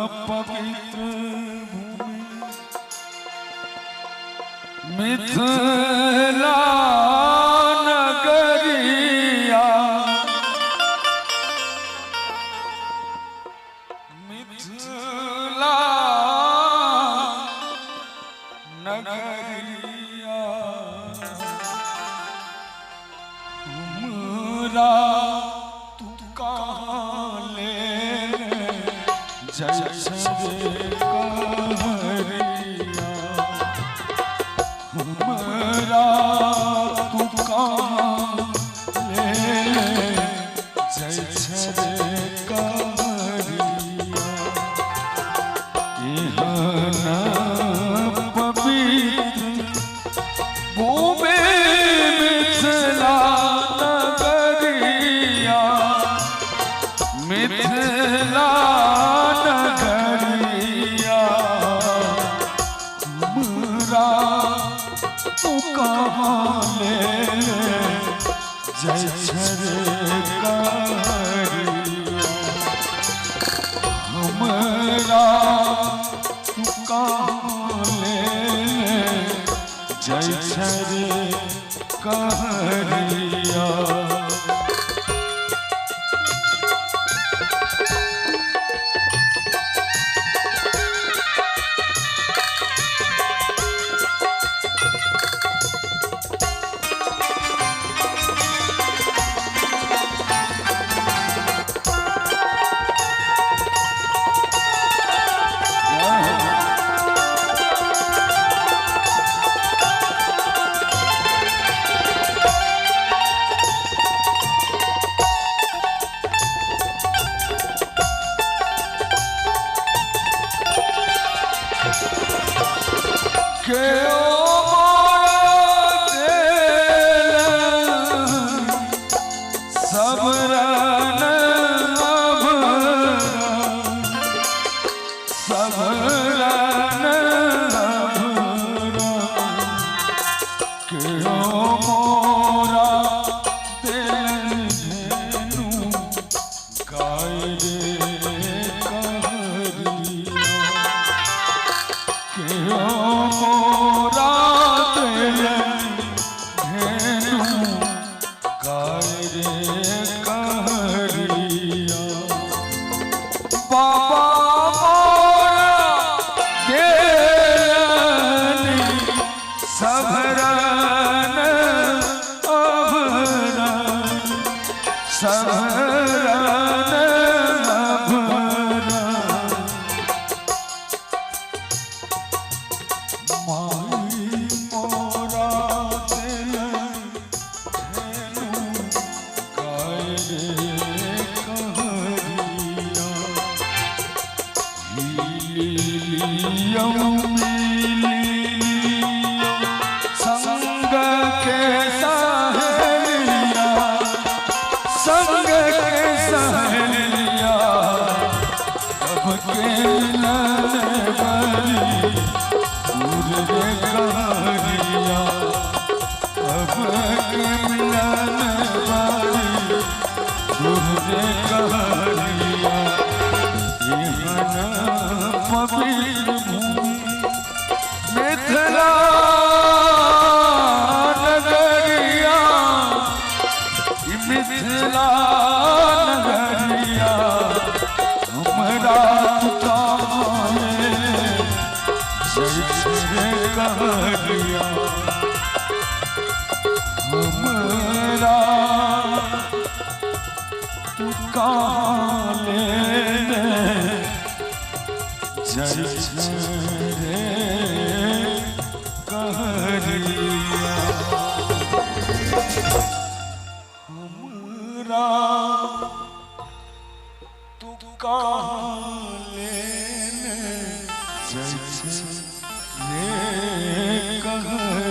पवित्र भूमि मिथिला नगरिया मिथिला नगरिया हमरा तू कहाँ ले जय कहरिया हमरा तू कहाँ ले जय कहरिया इहाँ पवित्र भूमि मिथिला नगरिया मिथिला नगरिया हमरा तू कहाँ ले जय कहरिया हमरा तू कहाँ ले जय कहरिया संग के सहेलिया संग के सहेलिया अब के मिलन बड़ी दूर रे कहरिया अब के मिलन बड़ी दूर रे कहरिया पवित्र भूमि मिथिला नगरिया मिथिला नगरिया हमरा कहाँ ले जय कहरिया हमरा तू कहाँ ले जय कहरिया हमरा तू कहाँ ले जय कहरिया।